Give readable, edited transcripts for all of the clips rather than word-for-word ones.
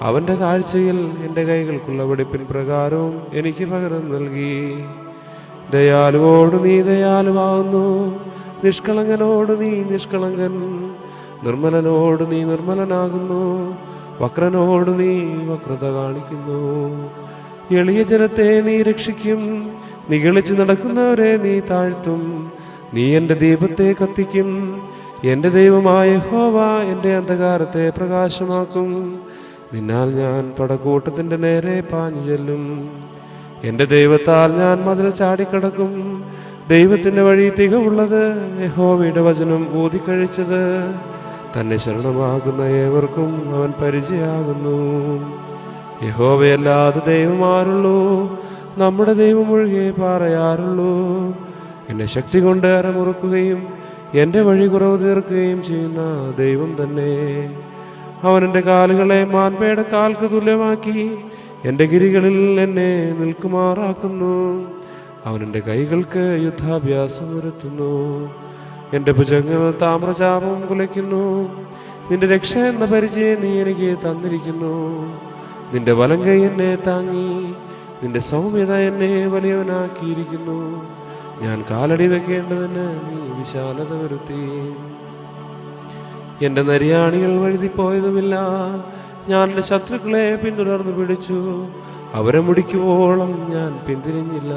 അവന്റെ കാഴ്ചയിൽ എൻ്റെ കൈകൾക്കുള്ള വെടിപ്പിൻ പ്രകാരവും എനിക്ക് പകരം നൽകി. ദയാലുവോട് നീ ദയാലുവാകുന്നു, നിഷ്കളങ്കനോട് നീ നിഷ്കളങ്കൻ, നിർമ്മലനോട് നീ നിർമ്മലനാകുന്നു, വക്രനോട് നീ വക്രത കാണിക്കുന്നു. എളിയ ജനത്തെ നീ രക്ഷിക്കും, നിഗളിച്ച് നടക്കുന്നവരെ നീ താഴ്ത്തും. നീ എൻ്റെ ദീപത്തെ കത്തിക്കും, എൻ്റെ ദൈവമായ യഹോവ എൻ്റെ അന്ധകാരത്തെ പ്രകാശമാക്കും. നിന്നാൽ ഞാൻ പടക്കൂട്ടത്തിൻ്റെ നേരെ പാഞ്ഞു ചെല്ലും. എൻ്റെ ദൈവത്താൽ ഞാൻ മതിൽ ചാടിക്കടക്കും. ദൈവത്തിൻ്റെ വഴി തികവുള്ളത്, യഹോവയുടെ വചനം ഊതിക്കഴിച്ചത്. തന്നെ ശരണമാകുന്ന ഏവർക്കും അവൻ പരിചയമാകുന്നു. യഹോവയല്ലാതെ ദൈവമാരുള്ളൂ, നമ്മുടെ ദൈവം ഒഴികെ പാറയാറുള്ളൂ. എന്നെ ശക്തി കൊണ്ട് അരമുറുക്കുകയും എൻ്റെ വഴി കുറവ് തീർക്കുകയും ചെയ്യുന്ന ദൈവം തന്നെ. അവൻ എൻ്റെ കാലുകളെ മാൻപേടെ കാൽക്ക് തുല്യമാക്കി എൻ്റെ ഗിരികളിൽ എന്നെ നിൽക്കുമാറാക്കുന്നു. അവൻ എൻ്റെ കൈകൾക്ക് യുദ്ധാഭ്യാസം വരുത്തുന്നു. എൻ്റെ ഭുജങ്ങൾ താമ്രചാപം കുലയ്ക്കുന്നു. നിന്റെ രക്ഷ എന്ന പരിചയം നീ എനിക്ക് തന്നിരിക്കുന്നു. നിന്റെ വലം കൈ എന്നെ താങ്ങി, നിന്റെ സൗമ്യത എന്നെ വലിയവനാക്കിയിരിക്കുന്നു. ഞാൻ കാലടി വെക്കേണ്ടതിന് നീ വിശാലത വരുത്തി. എൻ്റെ നരിയാണികൾ വഴുതിപ്പോയതുമില്ല. ഞാൻ എൻ്റെ ശത്രുക്കളെ പിന്തുടർന്നു പിടിച്ചു. അവരെ മുടിക്കുവോളം ഞാൻ പിന്തിരിഞ്ഞില്ല.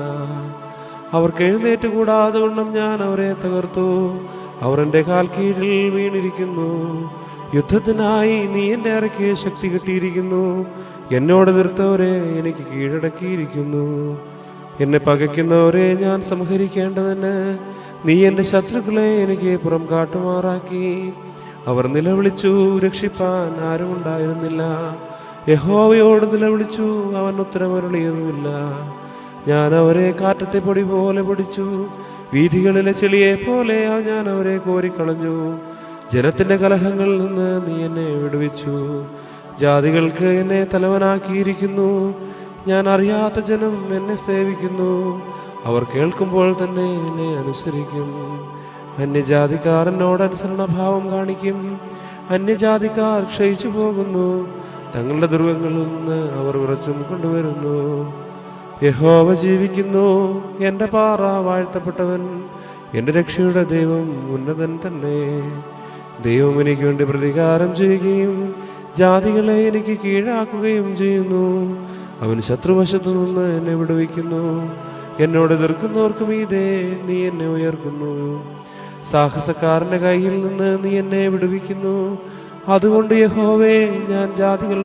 അവർക്ക് എഴുന്നേറ്റ് കൂടാതെ വണ്ണം ഞാൻ അവരെ തകർത്തു. അവർ എൻ്റെ കാൽ കീഴിൽ വീണിരിക്കുന്നു. യുദ്ധത്തിനായി നീ എൻ്റെ അരയ്ക്ക് ശക്തി കിട്ടിയിരിക്കുന്നു. എന്നോട് എതിർത്തവരെ എനിക്ക് കീഴടക്കിയിരിക്കുന്നു. എന്നെ പകയ്ക്കുന്നവരെ ഞാൻ സംഹരിക്കേണ്ടതിന് നീ എൻ്റെ ശത്രുക്കളെ എനിക്ക് പുറം കാട്ടുമാറാക്കി. അവർ നിലവിളിച്ചു, രക്ഷിപ്പാൻ ആരും ഉണ്ടായിരുന്നില്ല. യഹോവയോട് നിലവിളിച്ചു, അവൻ ഉത്തരമരുളിയതുമില്ല. ഞാൻ അവരെ കാറ്റത്തെ പൊടി പോലെ പൊടിച്ചു, വീഥികളിലെ ചെളിയെ പോലെ ഞാൻ അവരെ കോരിക്കളഞ്ഞു. ജനത്തിന്റെ കലഹങ്ങളിൽ നിന്ന് നീ എന്നെ വിടുവിച്ചു. ജാതികൾക്ക് എന്നെ തലവനാക്കിയിരിക്കുന്നു. ഞാൻ അറിയാത്ത ജനം എന്നെ സേവിക്കുന്നു. അവർ കേൾക്കുമ്പോൾ തന്നെ എന്നെ അനുസരിക്കും. അന്യജാതിക്കാർ എന്നോട് അനുസരണഭാവം കാണിക്കും. അന്യജാതിക്കാർ ക്ഷയിച്ചു പോകുന്നു. തങ്ങളുടെ ദുർഗങ്ങളിൽ നിന്ന് അവർ ഉറച്ചും കൊണ്ടുവരുന്നു. യഹോവ ജീവിക്കുന്നു, എൻ്റെ പാറ വാഴ്ത്തപ്പെട്ടവൻ, എൻ്റെ രക്ഷയുടെ ദൈവം ഉന്നതൻ തന്നെ. ദൈവം എനിക്ക് വേണ്ടി പ്രതികാരം ചെയ്യുകയും ജാതികളെ എനിക്ക് കീഴാക്കുകയും ചെയ്യുന്നു. അവൻ ശത്രുവശത്തു നിന്ന് എന്നെ വിടുവിക്കുന്നു. എന്നോട് എതിർക്കുന്നവർക്ക് മീതെ നീ എന്നെ ഉയർക്കുന്നു. സാഹസക്കാരന്റെ കയ്യിൽ നിന്ന് നീ എന്നെ വിടുവിക്കുന്നു. അതുകൊണ്ട് യഹോവേ, ഞാൻ ജാതികൾ